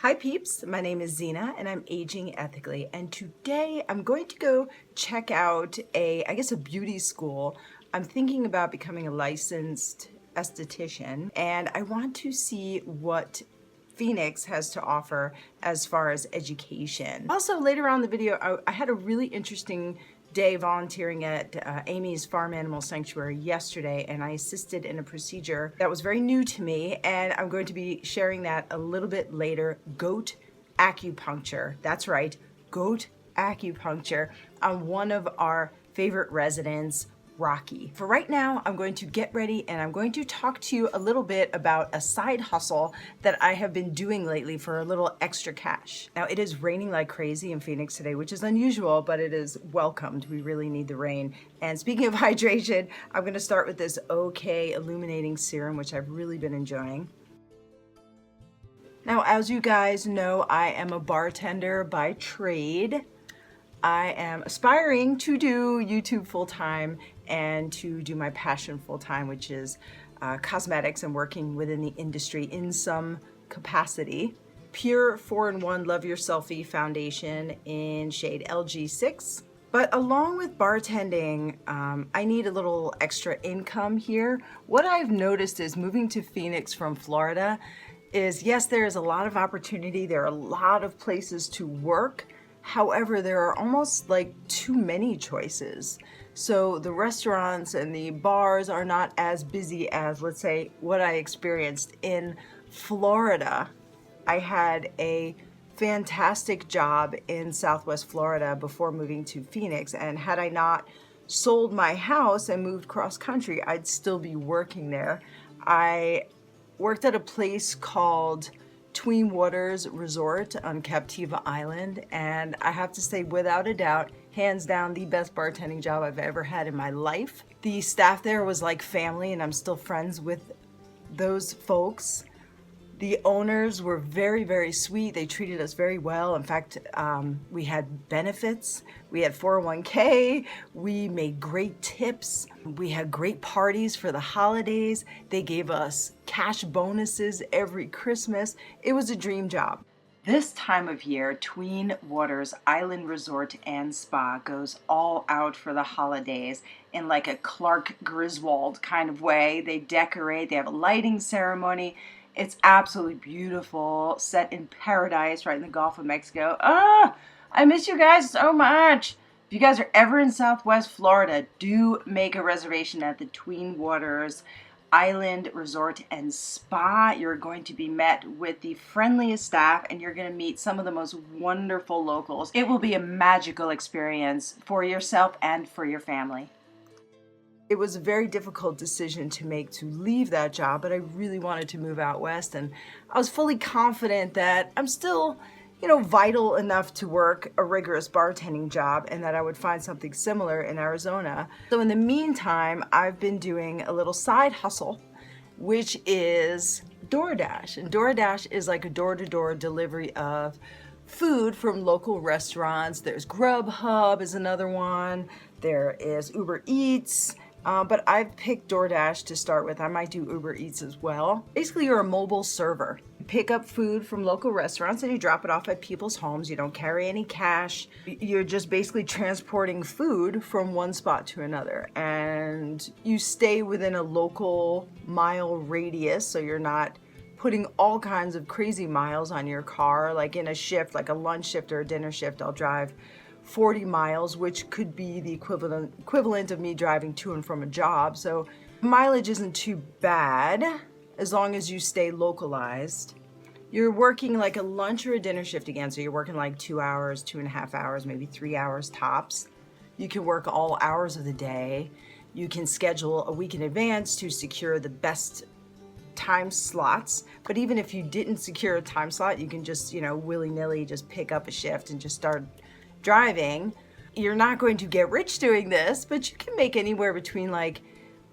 Hi peeps, my name is Zina and I'm aging ethically, and today I'm going to go check out a beauty school. I'm thinking about becoming a licensed esthetician and I want to see what Phoenix has to offer as far as education. Also, later on in the video, I had a really interesting day volunteering at Amy's Farm Animal Sanctuary yesterday, and I assisted in a procedure that was very new to me, and I'm going to be sharing that a little bit later. Goat acupuncture. That's right, goat acupuncture on one of our favorite residents, Rocky. For right now, I'm going to get ready and I'm going to talk to you a little bit about a side hustle that I have been doing lately for a little extra cash. Now, it is raining like crazy in Phoenix today, which is unusual, but it is welcomed. We really need the rain. And speaking of hydration, I'm going to start with this OK Illuminating Serum, which I've really been enjoying. Now, as you guys know, I am a bartender by trade. I am aspiring to do YouTube full-time and to do my passion full-time, which is cosmetics and working within the industry in some capacity. Pure 4-in-1 Love Your Selfie foundation in shade LG6. But along with bartending, I need a little extra income here. What I've noticed is moving to Phoenix from Florida is, yes, there is a lot of opportunity. There are a lot of places to work. However, there are almost like too many choices. So the restaurants and the bars are not as busy as, let's say, what I experienced in Florida. I had a fantastic job in Southwest Florida before moving to Phoenix, and had I not sold my house and moved cross country, I'd still be working there. I worked at a place called Tween Resort on Captiva Island, and I have to say, without a doubt, hands down, the best bartending job I've ever had in my life. The staff there was like family, and I'm still friends with those folks. The owners were very, very sweet. They treated us very well. In fact, we had benefits. We had 401k. We made great tips. We had great parties for the holidays. They gave us cash bonuses every Christmas. It was a dream job. This time of year, Tween Island Resort and Spa goes all out for the holidays in like a Clark Griswold kind of way. They decorate, they have a lighting ceremony. It's absolutely beautiful, set in paradise right in the Gulf of Mexico. Ah, I miss you guys so much. If you guys are ever in Southwest Florida, do make a reservation at the Tween Island Resort and Spa. You're going to be met with the friendliest staff, and you're going to meet some of the most wonderful locals. It will be a magical experience for yourself and for your family. It was a very difficult decision to make to leave that job, but I really wanted to move out west, and I was fully confident that I'm still, vital enough to work a rigorous bartending job, and that I would find something similar in Arizona. So in the meantime, I've been doing a little side hustle, which is DoorDash. And DoorDash is like a door-to-door delivery of food from local restaurants. There's Grubhub is another one. There is Uber Eats. But I've picked DoorDash to start with. I might do Uber Eats as well. Basically, you're a mobile server. You pick up food from local restaurants and you drop it off at people's homes. You don't carry any cash. You're just basically transporting food from one spot to another. And you stay within a local mile radius, so you're not putting all kinds of crazy miles on your car. Like in a shift, like a lunch shift or a dinner shift, I'll drive 40 miles, which could be the equivalent of me driving to and from a job. So mileage isn't too bad as long as you stay localized. You're working like a lunch or a dinner shift again, so you're working like 2 hours, 2.5 hours, maybe 3 hours tops. You can work all hours of the day. You can schedule a week in advance to secure the best time slots. But even if you didn't secure a time slot, you can just, willy-nilly just pick up a shift and just start driving. You're not going to get rich doing this, but you can make anywhere between like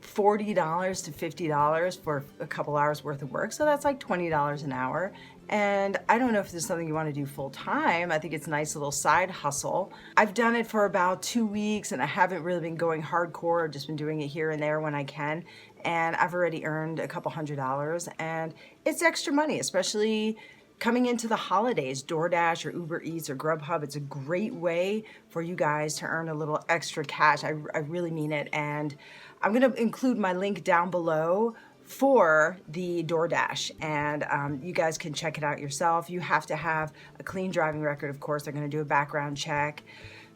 $40 to $50 for a couple hours worth of work. So that's like $20 an hour. And I don't know if this is something you want to do full time. I think it's a nice little side hustle. I've done it for about 2 weeks and I haven't really been going hardcore. I've just been doing it here and there when I can. And I've already earned a couple $100s, and it's extra money, especially coming into the holidays, DoorDash or Uber Eats or Grubhub, it's a great way for you guys to earn a little extra cash. I really mean it. And I'm going to include my link down below for the DoorDash, and you guys can check it out yourself. You have to have a clean driving record, of course. They're going to do a background check.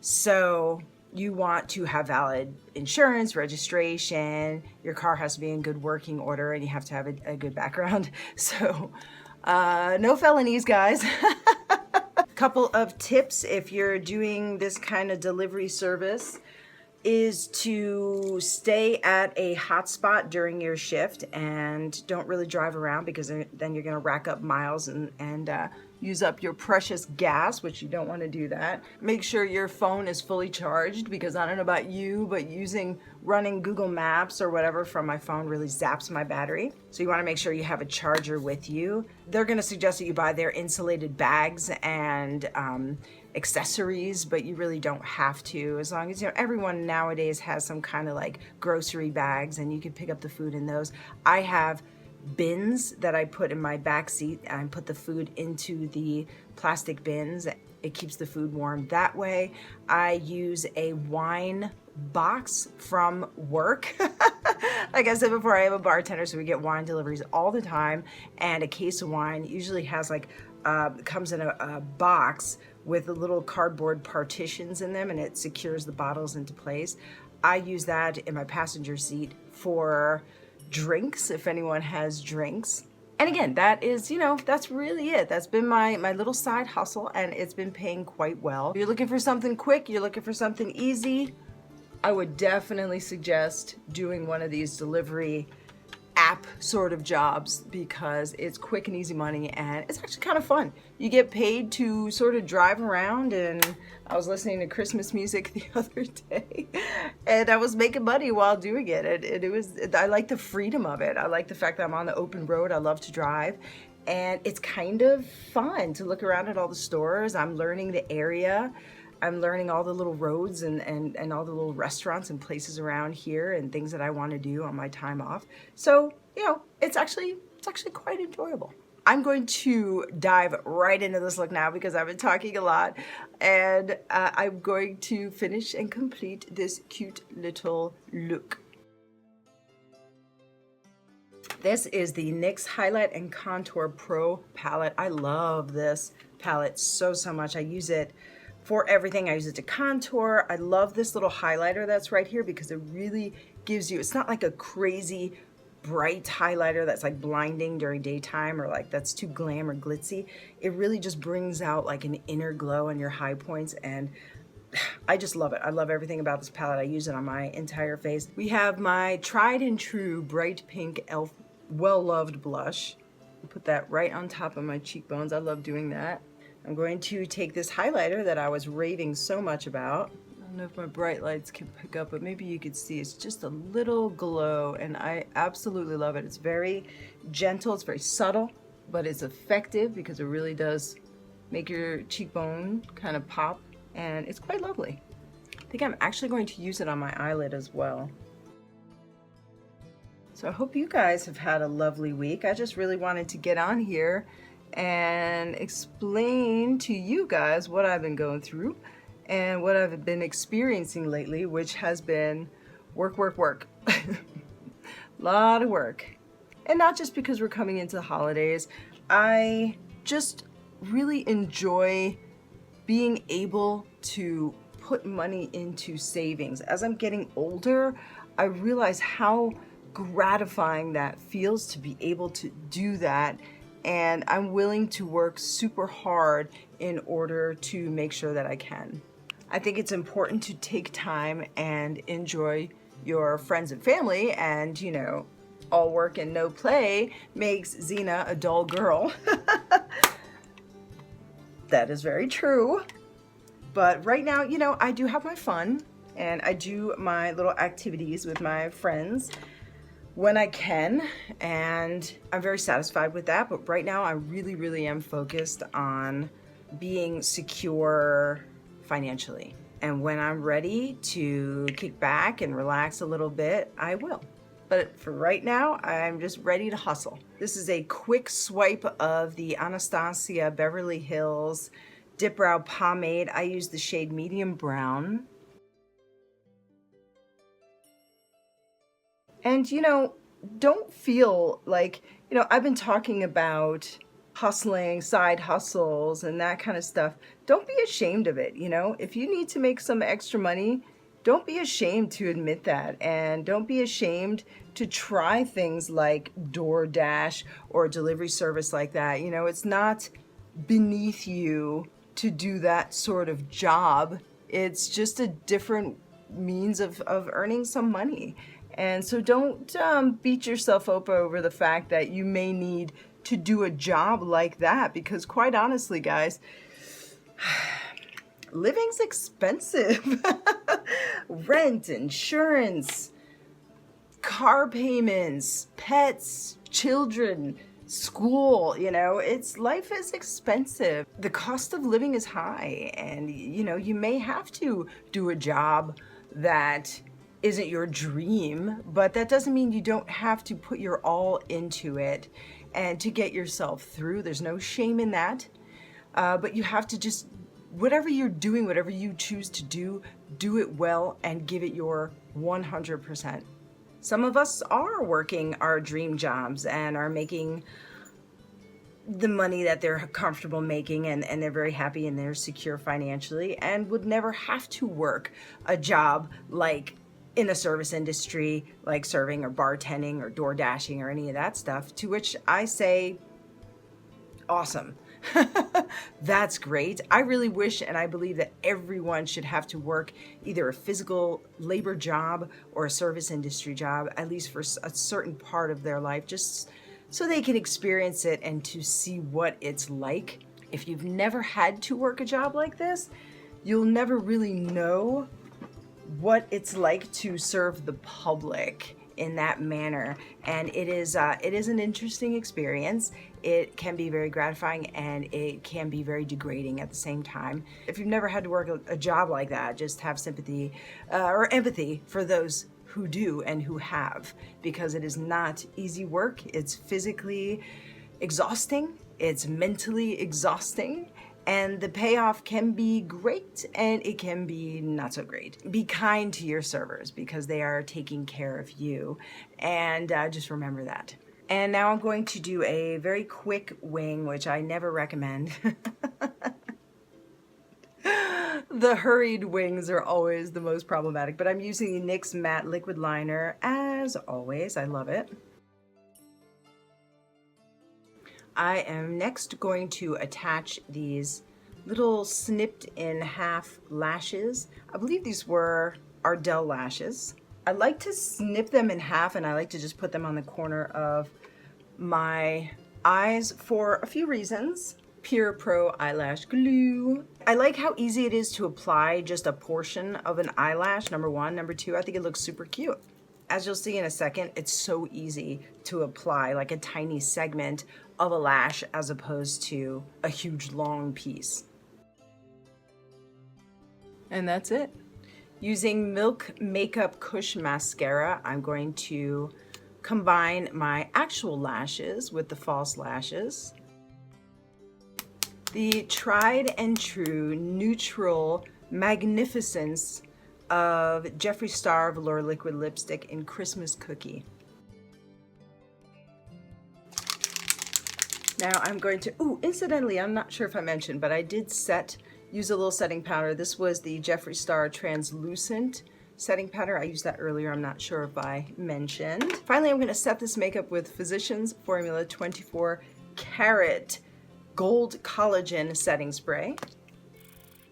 So you want to have valid insurance, registration, your car has to be in good working order, and you have to have a good background. So no felonies, guys. Couple of tips if you're doing this kind of delivery service is to stay at a hotspot during your shift and don't really drive around, because then you're going to rack up miles and use up your precious gas, which you don't want to do that. Make sure your phone is fully charged, because I don't know about you, but running Google Maps or whatever from my phone really zaps my battery. So you want to make sure you have a charger with you. They're going to suggest that you buy their insulated bags and accessories, but you really don't have to, as long as, everyone nowadays has some kind of like grocery bags and you can pick up the food in those. I have bins that I put in my back seat, and I put the food into the plastic bins. It keeps the food warm that way. I use a wine box from work. Like I said before, I have a bartender, so we get wine deliveries all the time, and a case of wine usually has comes in a box with little cardboard partitions in them, and it secures the bottles into place. I use that in my passenger seat for drinks, if anyone has drinks. And again, that is, that's really it. That's been my little side hustle, and it's been paying quite well. If you're looking for something quick, you're looking for something easy, I would definitely suggest doing one of these delivery app sort of jobs, because it's quick and easy money, and it's actually kind of fun. You get paid to sort of drive around, and I was listening to Christmas music the other day, and I was making money while doing it. I like the freedom of it. I like the fact that I'm on the open road. I love to drive, and it's kind of fun to look around at all the stores. I'm learning the area. I'm learning all the little roads and all the little restaurants and places around here and things that I want to do on my time off. So, it's actually quite enjoyable. I'm going to dive right into this look now, because I've been talking a lot, and I'm going to finish and complete this cute little look. This is the NYX Highlight and Contour Pro palette. I love this palette so much. I use it for everything. I use it to contour. I love this little highlighter that's right here, because it really gives you, it's not like a crazy bright highlighter that's like blinding during daytime, or like that's too glam or glitzy. It really just brings out like an inner glow on your high points, and I just love it. I love everything about this palette. I use it on my entire face. We have my tried and true bright pink e.l.f. well-loved blush. Put that right on top of my cheekbones. I love doing that. I'm going to take this highlighter that I was raving so much about. I don't know if my bright lights can pick up, but maybe you could see it's just a little glow, and I absolutely love it. It's very gentle, it's very subtle, but it's effective, because it really does make your cheekbone kind of pop, and it's quite lovely. I think I'm actually going to use it on my eyelid as well. So I hope you guys have had a lovely week. I just really wanted to get on here and explain to you guys what I've been going through and what I've been experiencing lately, which has been work. A lot of work. And not just because we're coming into the holidays. I just really enjoy being able to put money into savings. As I'm getting older, I realize how gratifying that feels to be able to do that. And I'm willing to work super hard in order to make sure that I can. I think it's important to take time and enjoy your friends and family, and all work and no play makes Zina a dull girl. That is very true. But right now, I do have my fun, and I do my little activities with my friends when I can, and I'm very satisfied with that. But right now I really am focused on being secure financially. And when I'm ready to kick back and relax a little bit, I will. But for right now, I'm just ready to hustle. This is a quick swipe of the Anastasia Beverly Hills Dip Brow Pomade. I use the shade Medium Brown. And you know, don't feel like, you know, I've been talking about hustling, side hustles, and that kind of stuff. Don't be ashamed of it. You know, if you need to make some extra money, don't be ashamed to admit that. And don't be ashamed to try things like DoorDash or a delivery service like that. You know, it's not beneath you to do that sort of job. It's just a different means of earning some money. And so don't beat yourself up over the fact that you may need to do a job like that, because quite honestly, guys, living's expensive. Rent, insurance, car payments, pets, children, school, you know, life is expensive. The cost of living is high, and you know, you may have to do a job that isn't your dream, but that doesn't mean you don't have to put your all into it and to get yourself through. There's no shame in that, but you have to just, whatever you're doing, whatever you choose to do it well and give it your 100%. Some of us are working our dream jobs and are making the money that they're comfortable making, and they're very happy and they're secure financially and would never have to work a job like in a service industry, like serving or bartending or door dashing or any of that stuff, to which I say, awesome. That's great. I really wish and I believe that everyone should have to work either a physical labor job or a service industry job, at least for a certain part of their life, just so they can experience it and to see what it's like. If you've never had to work a job like this, you'll never really know what it's like to serve the public in that manner. And it is an interesting experience. It can be very gratifying and it can be very degrading at the same time. If you've never had to work a job like that, just have sympathy or empathy for those who do and who have, because it is not easy work. It's physically exhausting, it's mentally exhausting, and the payoff can be great and it can be not so great. Be kind to your servers because they are taking care of you, and just remember that. And now I'm going to do a very quick wing, which I never recommend. The hurried wings are always the most problematic, but I'm using the NYX Matte Liquid Liner as always. I love it. I am next going to attach these little snipped in half lashes. I believe these were Ardell lashes. I like to snip them in half, and I like to just put them on the corner of my eyes for a few reasons. Pure Pro Eyelash Glue. I like how easy it is to apply just a portion of an eyelash, number one. Number two, I think it looks super cute. As you'll see in a second, it's so easy to apply like a tiny segment of a lash as opposed to a huge long piece. And that's it. Using Milk Makeup Kush Mascara, I'm going to combine my actual lashes with the false lashes. The tried and true neutral magnificence of Jeffree Star Velour Liquid Lipstick in Christmas Cookie. Now I'm going to, incidentally, I'm not sure if I mentioned, but I did use a little setting powder. This was the Jeffree Star Translucent setting powder. I used that earlier. I'm not sure if I mentioned. Finally, I'm going to set this makeup with Physicians Formula 24 Karat Gold Collagen Setting Spray.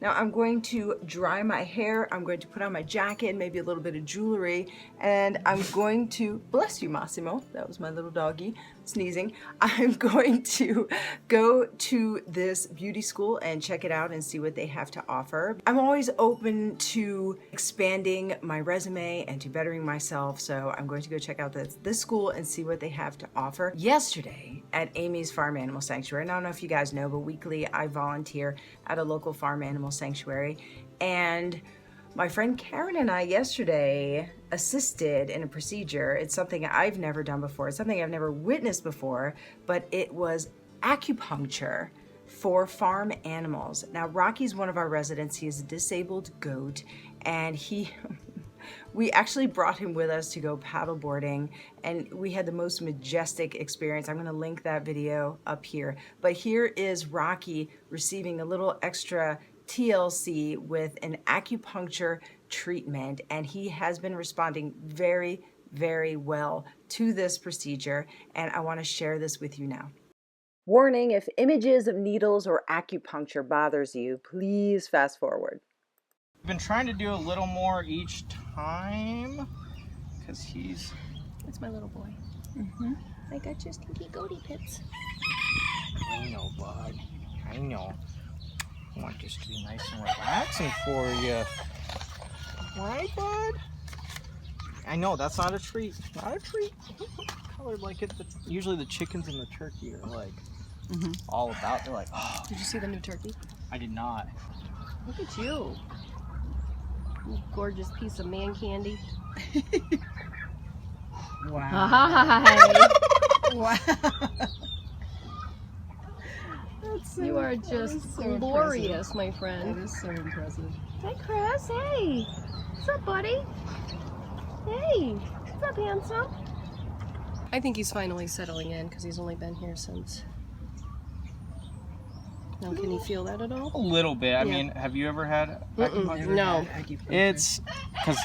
Now I'm going to dry my hair, I'm going to put on my jacket, maybe a little bit of jewelry, and I'm going to, bless you Massimo, that was my little doggy sneezing, I'm going to go to this beauty school and check it out and see what they have to offer. I'm always open to expanding my resume and to bettering myself, so I'm going to go check out this school and see what they have to offer. Yesterday at Amy's Farm Animal Sanctuary, and I don't know if you guys know, but weekly I volunteer at a local farm animal sanctuary, and My friend Karen and I yesterday assisted in a procedure. It's something I've never done before. It's something I've never witnessed before, but it was acupuncture for farm animals. Now, Rocky's one of our residents. He is a disabled goat, and we actually brought him with us to go paddle boarding, and we had the most majestic experience. I'm gonna link that video up here. But here is Rocky receiving a little extra TLC with an acupuncture treatment, and he has been responding very, very well to this procedure, and I want to share this with you now. Warning, if images of needles or acupuncture bothers you, please fast forward. I've been trying to do a little more each time because he's... That's my little boy. I got your stinky goatee pits. I know, bud. I know. I want this to be nice and relaxing for you. Right, bud? I know, that's not a treat. Not a treat. Colored like it. But usually the chickens and the turkey are like all about. They're like, oh. Did you see the new turkey? I did not. Look at you. You gorgeous piece of man candy. Wow. Hi. Wow. You are just so glorious, my friend. That is so impressive. Hey, Chris. Hey. What's up, buddy? Hey. What's up, handsome? I think he's finally settling in because he's only been here since... Now, can you feel that at all? A little bit. I Yeah. mean, have you ever had acupuncture? No. It's because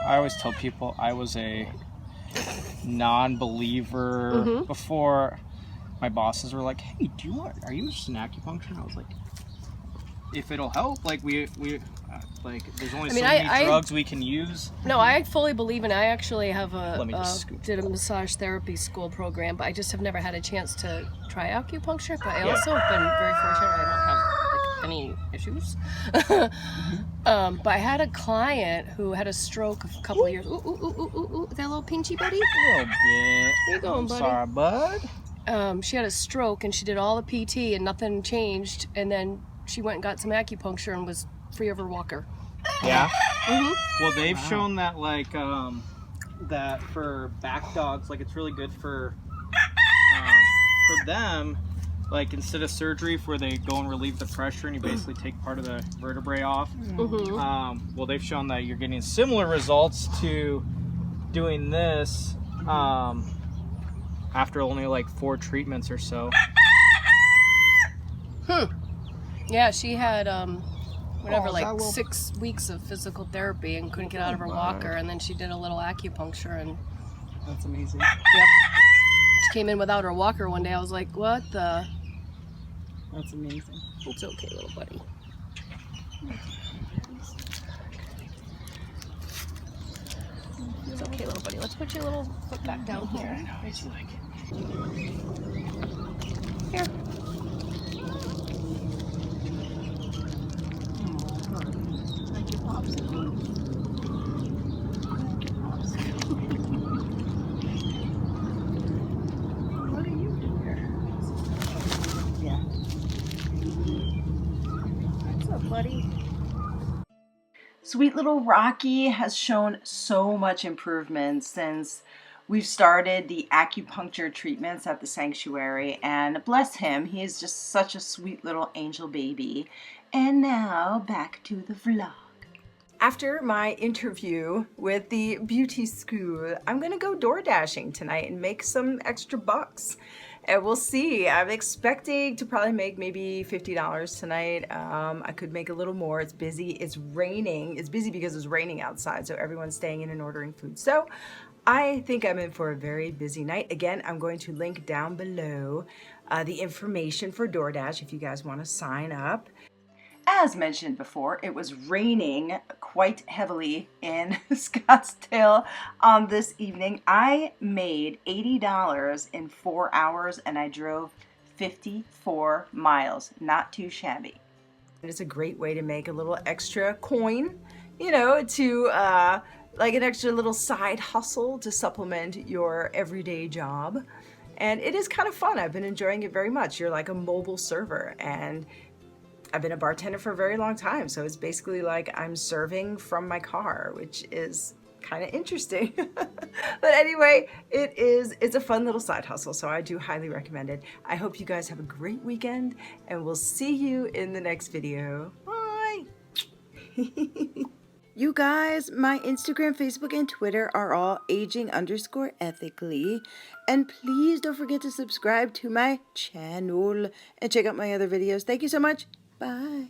I always tell people I was a non-believer before. My bosses were like, "Hey, are you just an acupuncture?" And I was like, "If it'll help, like like there's only so many drugs we can use." No, I fully believe in it. I actually have Let me just did a massage therapy school program, but I just have never had a chance to try acupuncture. But I also have been very fortunate. I don't have like any issues. But I had a client who had a stroke a couple of years. Ooh, that little pinchy buddy. A little bit. Where you going, buddy? Sorry, bud. She had a stroke and she did all the PT and nothing changed. And then she went and got some acupuncture and was free of her walker. Yeah. Well, they've shown that like that for back dogs, like it's really good for them. Like instead of surgery, where they go and relieve the pressure and you basically take part of the vertebrae off. Well, they've shown that you're getting similar results to doing this after only like 4 treatments or so. Yeah, she had whatever, Oh, like 6 weeks of physical therapy and couldn't get out of her walker, and then she did a little acupuncture and That's amazing. yep. She came in without her walker one day. I was like, what the? That's amazing. It's okay, little buddy. It's okay, little buddy. Let's put your little foot back down here. I know, he's like... Here. Like your popsicle. What are you doing here? Yeah. What's up, buddy? Sweet little Rocky has shown so much improvement since we've started the acupuncture treatments at the sanctuary, and bless him, he is just such a sweet little angel baby. And now back to the vlog. After my interview with the beauty school, I'm gonna go door dashing tonight and make some extra bucks. And we'll see. I'm expecting to probably make maybe $50 tonight. I could make a little more. It's busy. It's raining. It's busy because it's raining outside, so everyone's staying in and ordering food. So I think I'm in for a very busy night. Again, I'm going to link down below the information for DoorDash if you guys want to sign up. As mentioned before, it was raining quite heavily in Scottsdale on this evening. I made $80 in 4 hours and I drove 54 miles. Not too shabby. It's a great way to make a little extra coin, you know, to like an extra little side hustle to supplement your everyday job. And it is kind of fun. I've been enjoying it very much. You're like a mobile server, and I've been a bartender for a very long time, so it's basically like I'm serving from my car, which is kind of interesting. But anyway, it's a fun little side hustle, so I do highly recommend it. I hope you guys have a great weekend, and we'll see you in the next video. Bye. You guys, my Instagram, Facebook, and Twitter are all aging_ethically. And please don't forget to subscribe to my channel and check out my other videos. Thank you so much. Bye.